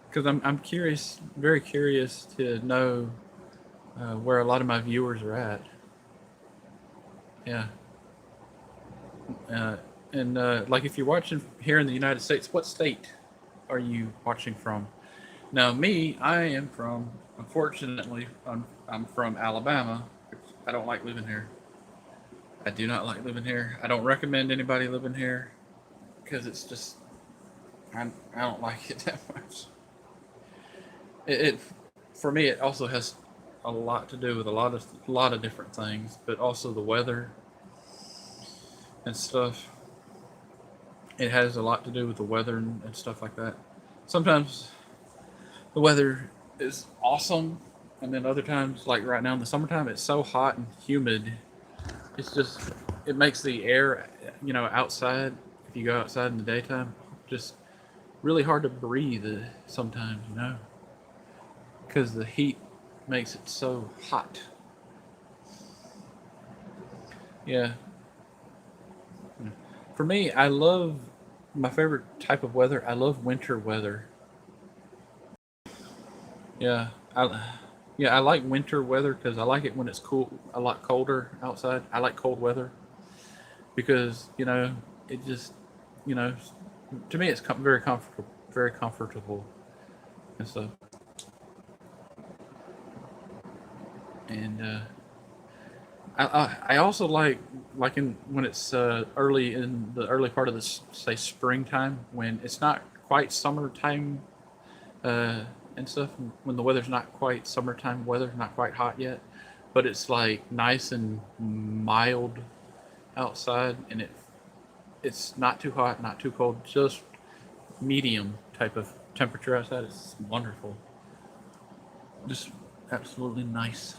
because I'm curious, very curious to know where a lot of my viewers are at. Yeah, uh, and like if you're watching here in the United States, what state are you watching from? Now, me, I am from. Unfortunately, I'm from Alabama. I don't like living here. I do not like living here. I don't recommend anybody living here because it's just I don't like it that much. It for me it also has a lot to do with a lot of different things, but also the weather and stuff. It has a lot to do with the weather and stuff like that. Sometimes the weather is awesome, and then other times, like right now in the summertime, it's so hot and humid. It's just it makes the air, outside. If you go outside in the daytime, just really hard to breathe sometimes, because the heat makes it so hot. Yeah. For me, I love my favorite type of weather. I love winter weather. Yeah. Yeah, I like winter weather because I like it when it's cool, a lot colder outside. I like cold weather because it just you know to me it's very comfortable and stuff. And I also like in when it's early in the early part of the say springtime when it's not quite summertime uh, and stuff, when the weather's not quite summertime weather, not quite hot yet, but it's like nice and mild outside, and it's not too hot, not too cold, just medium type of temperature outside. It's wonderful, just absolutely nice.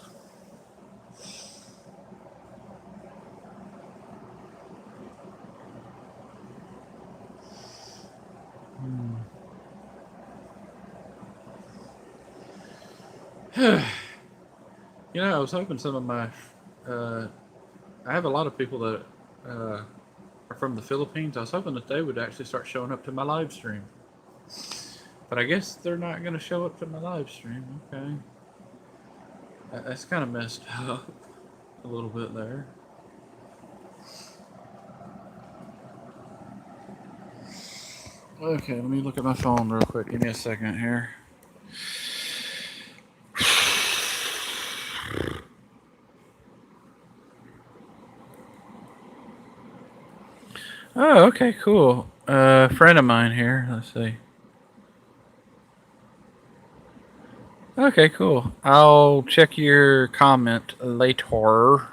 I was hoping some of my uh, I have a lot of people that uh, are from the Philippines. I was hoping that they would actually start showing up to my live stream, but I guess they're not going to show up to my live stream. Okay, that's kind of messed up a little bit there. Okay, let me look at my phone real quick. Give me a second here. Oh, okay, cool. Friend of mine here. Let's see. Okay, cool. I'll check your comment later.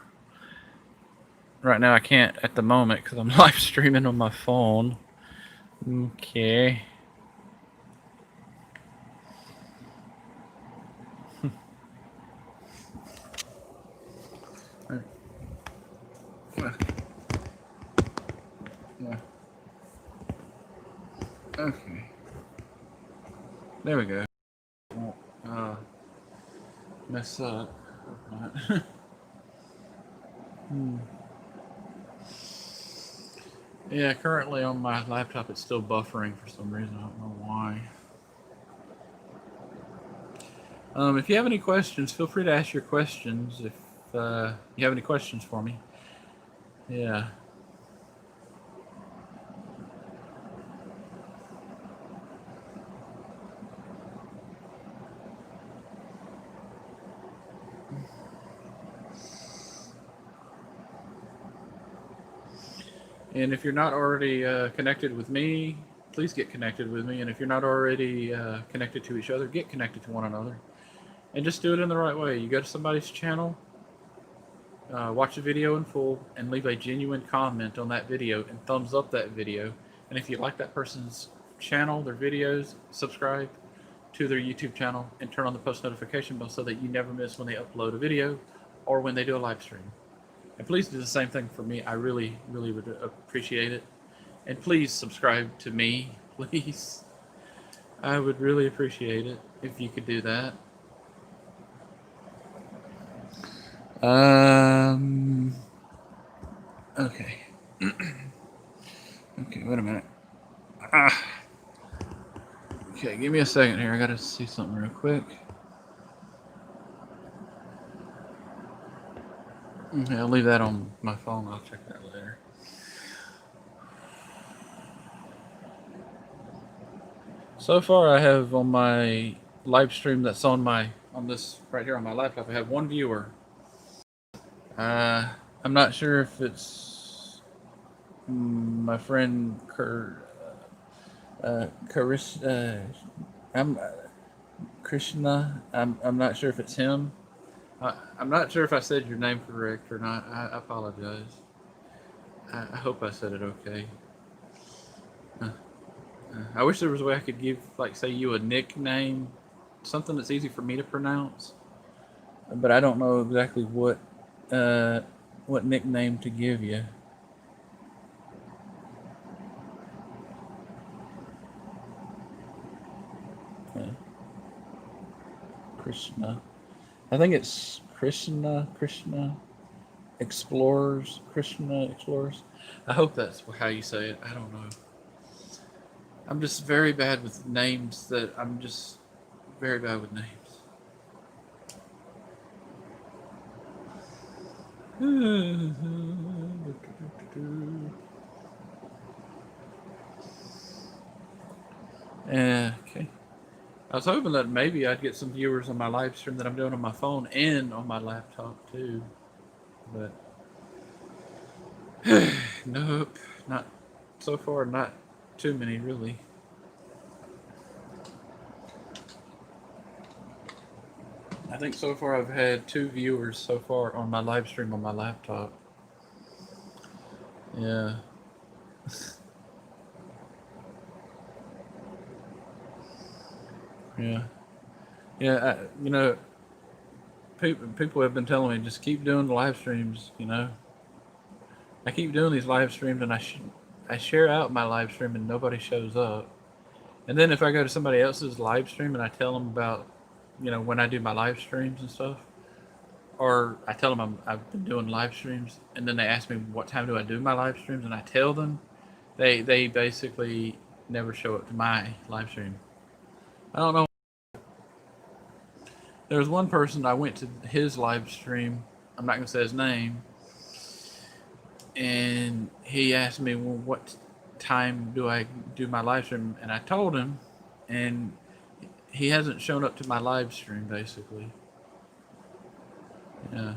Right now, I can't at the moment because I'm live streaming on my phone. Okay. Yeah. Okay. There we go. Uh, mess up. Hmm. Yeah, currently on my laptop it's still buffering for some reason. I don't know why. If you have any questions, feel free to ask your questions. If you have any questions for me, yeah. And if you're not already connected with me, please get connected with me. And if you're not already connected to each other, get connected to one another. And just do it in the right way. You go to somebody's channel, watch the video in full, and leave a genuine comment on that video and thumbs up that video. And if you like that person's channel, their videos, subscribe to their YouTube channel and turn on the post notification bell so that you never miss when they upload a video or when they do a live stream. And please do the same thing for me. I really, really would appreciate it. And please subscribe to me, please. I would really appreciate it if you could do that. Um. Okay. Okay. Wait a minute. Ah. Okay. Give me a second here. I gotta see something real quick. Okay. I'll leave that on my phone. I'll check that later. So far, I have on my live stream that's on this right here on my laptop. I have one viewer. Uh, I'm not sure if it's my friend Karish, I'm Krishna. I'm not sure if it's him. I'm not sure if I said your name correct or not. I apologize. I hope I said it okay. Uh, I wish there was a way I could give, like, say you a nickname, something that's easy for me to pronounce, but I don't know exactly uh, what nickname to give you. Uh, Krishna. I think it's Krishna Explorers. Krishna Explorers. I hope that's how you say it. I don't know. I'm just very bad with names. I'm just very bad with names. Okay. I was hoping that maybe I'd get some viewers on my live stream that I'm doing on my phone and on my laptop too. But nope, not so far. Not too many really. I think so far I've had 2 viewers so far on my live stream on my laptop. Yeah, yeah, yeah. People have been telling me just keep doing the live streams. I keep doing these live streams and I share out my live stream and nobody shows up. And then if I go to somebody else's live stream and I tell them about, when I do my live streams and stuff, or I tell them I've been doing live streams, and then they ask me what time do I do my live streams, and I tell them, they basically never show up to my live stream. I don't know. There was one person I went to his live stream. I'm not gonna say his name, and he asked me, well, what time do I do my live stream? And I told him, and he hasn't shown up to my live stream basically. Yeah.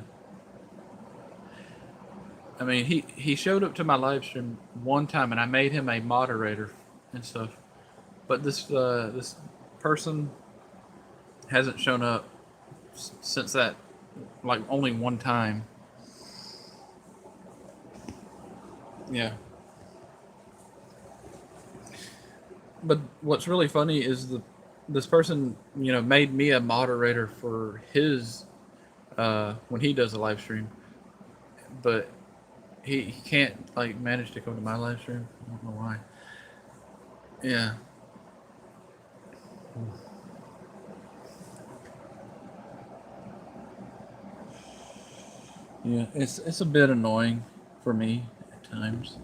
I mean, he showed up to my live stream one time, and I made him a moderator and stuff. But this person hasn't shown up since that, like only one time. Yeah. But what's really funny is this person, made me a moderator for his when he does a live stream, but he can't like manage to come to my live stream. I don't know why. Yeah. Yeah, it's a bit annoying for me at times.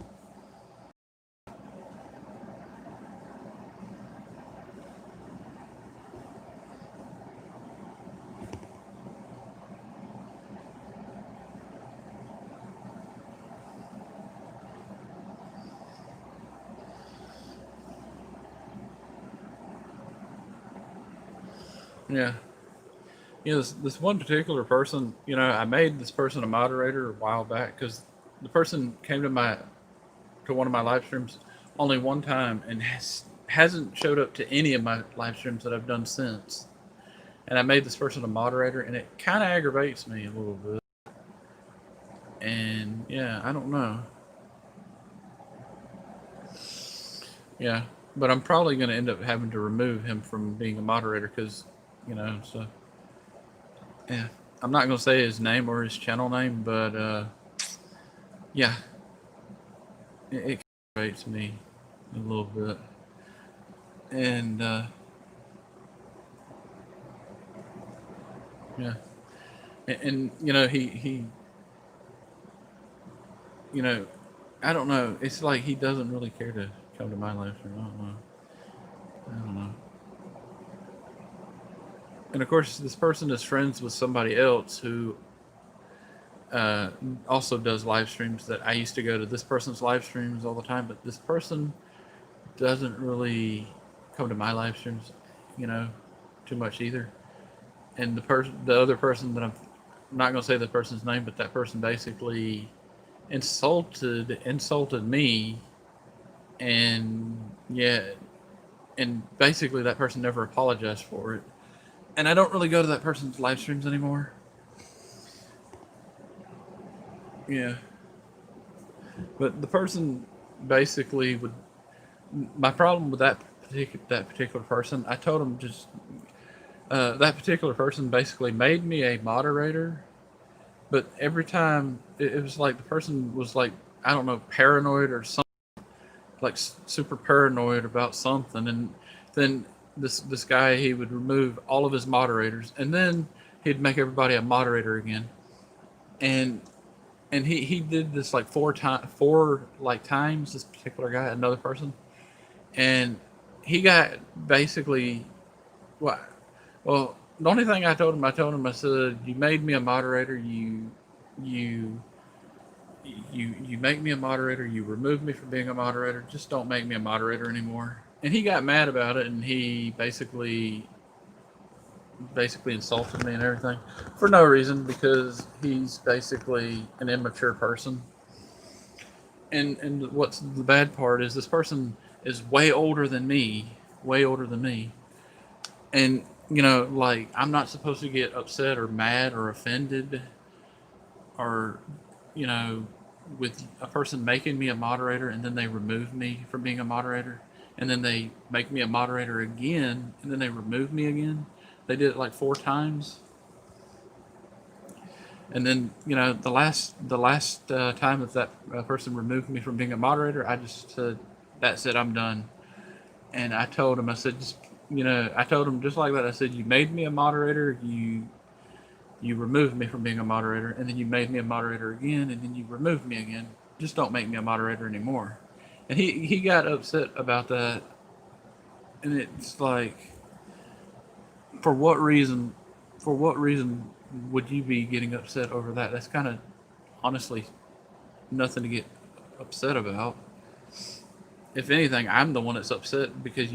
Yeah. This one particular person, I made this person a moderator a while back because the person came to one of my live streams only one time and hasn't showed up to any of my live streams that I've done since. And I made this person a moderator, and it kind of aggravates me a little bit. And yeah, I don't know. Yeah, but I'm probably going to end up having to remove him from being a moderator because, so yeah, I'm not going to say his name or his channel name, but yeah, it aggravates me a little bit. And yeah, and he you know, I don't know. It's like he doesn't really care to come to my life. Or I don't know. I don't know. And of course, this person is friends with somebody else who uh, also does live streams. That I used to go to this person's live streams all the time, but this person doesn't really come to my live streams, you know, too much either. And the other person that I'm not going to say the person's name, but that person basically insulted me, and yeah, and basically that person never apologized for it. And I don't really go to that person's live streams anymore. Yeah, but the person basically would. My problem with that particular person, I told him just that particular person basically made me a moderator, but every time it was like the person was like, I don't know, paranoid or something, like super paranoid about something, and then this guy, he would remove all of his moderators, and then he'd make everybody a moderator again, and he did this like four times. This particular guy, another person, and he got basically what? Well, the only thing I told him, I said, "You made me a moderator. You you you make me a moderator, you remove me from being a moderator, just don't make me a moderator anymore. And he got mad about it, and he basically insulted me and everything for no reason, because he's basically an immature person. And what's the bad part is this person is way older than me, way older than me. And like, I'm not supposed to get upset or mad or offended, or you know with a person making me a moderator and then they remove me from being a moderator, and then they make me a moderator again and then they remove me again. They did it like 4 times. And then the last time that person removed me from being a moderator, I just said, that's it, I'm done. And I told him, I said, I told him just like that. I said, you made me a moderator, you removed me from being a moderator, and then you made me a moderator again, and then you removed me again. Just don't make me a moderator anymore. And he got upset about that. And it's like, for what reason? For what reason would you be getting upset over that? That's kind of, honestly, nothing to get upset about. If anything, I'm the one that's upset because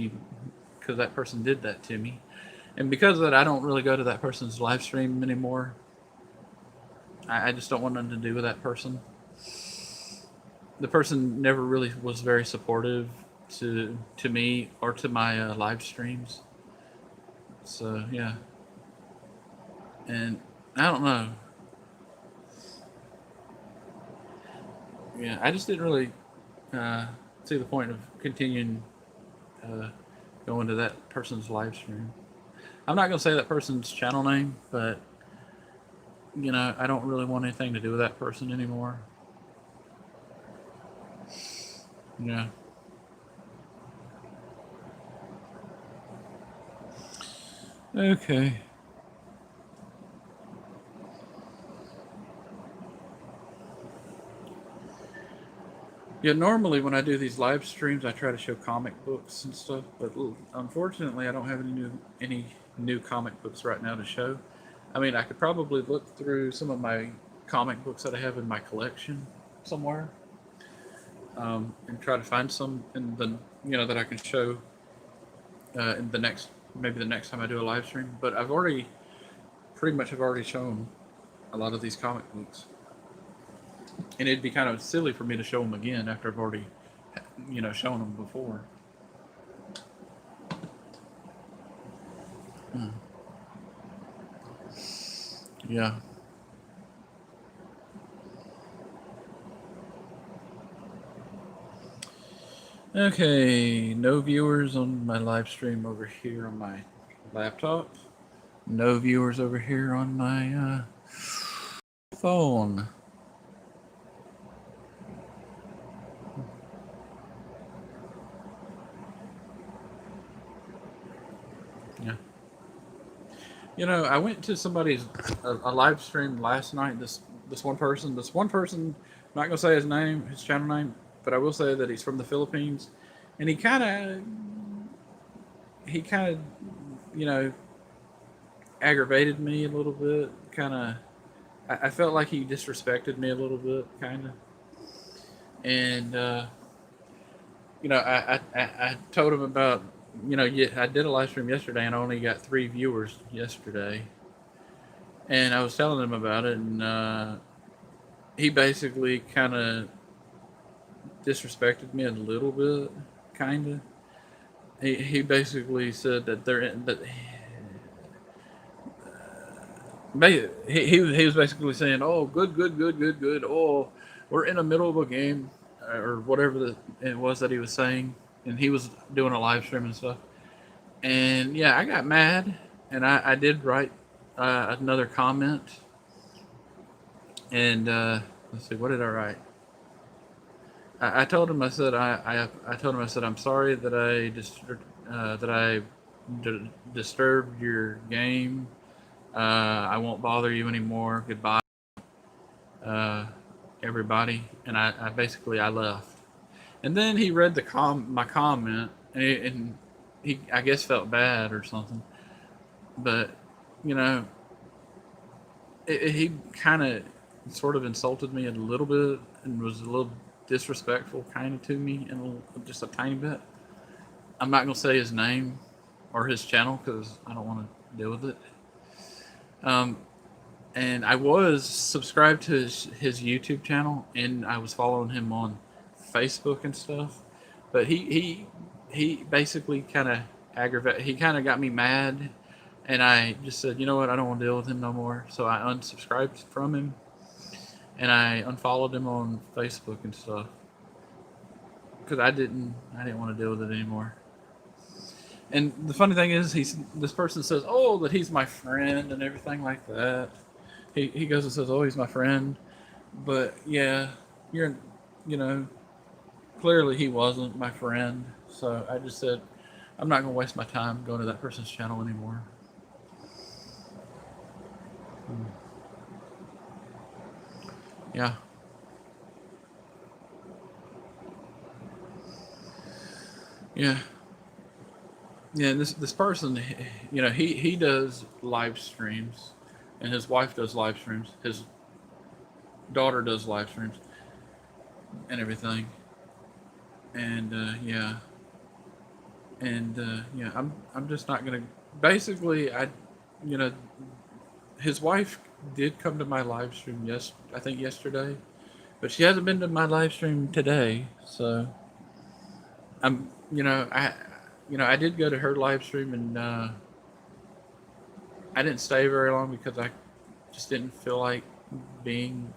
that person did that to me. And because of that, I don't really go to that person's live stream anymore. I just don't want nothing to do with that person. The person never really was very supportive to me or to my live streams. So yeah, and I don't know. Yeah, I just didn't really uh, see the point of continuing uh, going to that person's live stream. I'm not gonna say that person's channel name, but I don't really want anything to do with that person anymore. Yeah. Okay. Yeah, normally when I do these live streams, I try to show comic books and stuff, but unfortunately, I don't have any new comic books right now to show. I mean, I could probably look through some of my comic books that I have in my collection somewhere, and try to find some in the that I can show in the next maybe the next time I do a live stream. But I've already pretty much have already shown a lot of these comic books, and it'd be kind of silly for me to show them again after I've already shown them before. Hmm. Yeah. Okay, no viewers on my live stream over here on my laptop. No viewers over here on my phone. Yeah. I went to somebody's a live stream last night. This one person, I'm not gonna say his channel name, but I will say that he's from the Philippines, and he kind of you know aggravated me a little bit. Kind of, I felt like he disrespected me a little bit, kind of, and I told him about yeah, I did a live stream yesterday and I only got 3 viewers yesterday, and I was telling him about it, and he basically kind of disrespected me a little bit, kind of. He basically said that he was basically saying, "Oh, good, good, good, good, good. Oh, we're in the middle of a game, or whatever it was that he was saying," and he was doing a live stream and stuff. And yeah, I got mad, and I did write another comment, and let's see, what did I write? I told him, I said, I told him, I said, I'm sorry that I disturbed your game. I won't bother you anymore. Goodbye, uh, everybody. And I basically I left. And then he read my comment, and he I guess felt bad or something. But you know, he kind of sort of insulted me a little bit and was a little disrespectful kind of to me, and just a tiny bit. I'm not gonna say his name or his channel because I don't want to deal with it. Um, and I was subscribed to his YouTube channel, and I was following him on Facebook and stuff. But he basically kind of aggravated. He kind of got me mad, and I just said, you know what, I don't want to deal with him no more. So I unsubscribed from him, and I unfollowed him on Facebook and stuff because I didn't want to deal with it anymore. And the funny thing is, this person says, "Oh, that he's my friend and everything like that." He goes and says, "Oh, he's my friend," but yeah, you're, you know, clearly he wasn't my friend. So I just said, I'm not gonna waste my time going to that person's channel anymore. Yeah, yeah, yeah. And this person, he does live streams, and his wife does live streams. His daughter does live streams and everything. And yeah, and yeah, I'm just not gonna. Basically, you know, his wife did come to my live stream. Yes, I think yesterday, but she hasn't been to my live stream today. So I did go to her live stream, and I didn't stay very long because I just didn't feel like being.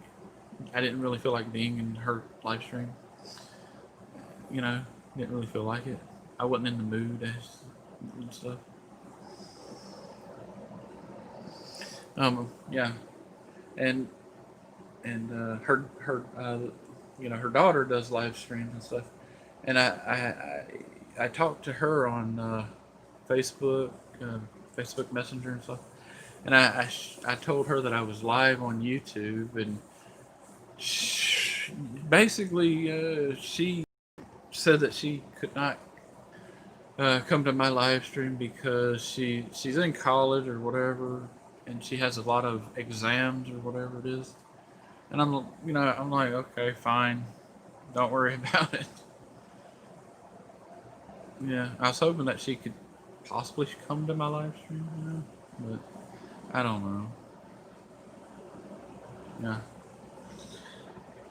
I didn't really feel like being in her live stream. You know, didn't really feel like it. I wasn't in the mood and stuff. Yeah, and her daughter does live streams and stuff, and I talked to her on Facebook, uh, Facebook Messenger and stuff, and I told her that I was live on YouTube, and basically she said that she could not come to my live stream because she's in college or whatever, and she has a lot of exams or whatever it is. And I'm like, okay, fine, don't worry about it. Yeah, I was hoping that she could possibly come to my live stream, but I don't know. Yeah,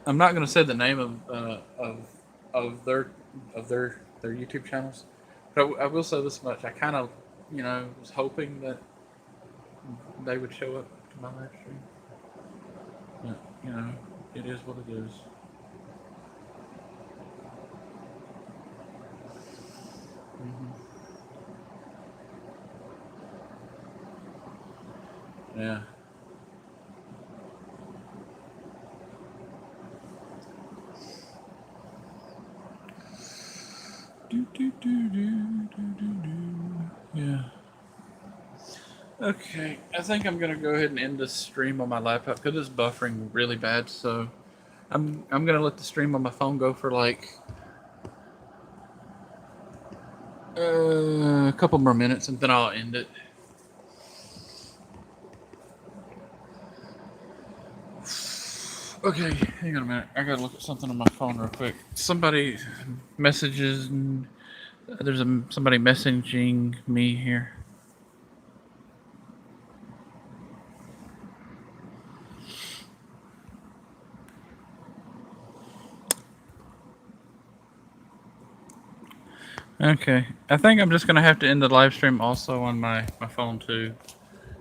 I'm not gonna say the name of their YouTube channels, but I will say this much: I kind of, was hoping that they would show up to my live stream. But, it is what it is. Hmm. Yeah. Do, do, do, do, do, do, do. Yeah. Okay, I think I'm gonna go ahead and end this stream on my laptop because it's buffering really bad. So I'm gonna let the stream on my phone go for like a couple more minutes, and then I'll end it. Okay, hang on a minute. I gotta look at something on my phone real quick. Somebody messages. Somebody messaging me here. Okay, I think I'm just gonna have to end the live stream also on my phone too.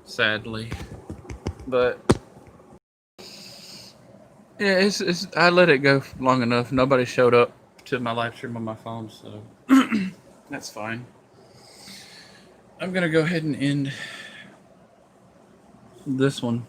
Sadly, but yeah, it's I let it go long enough. Nobody showed up to my live stream on my phone, so that's fine. I'm gonna go ahead and end this one.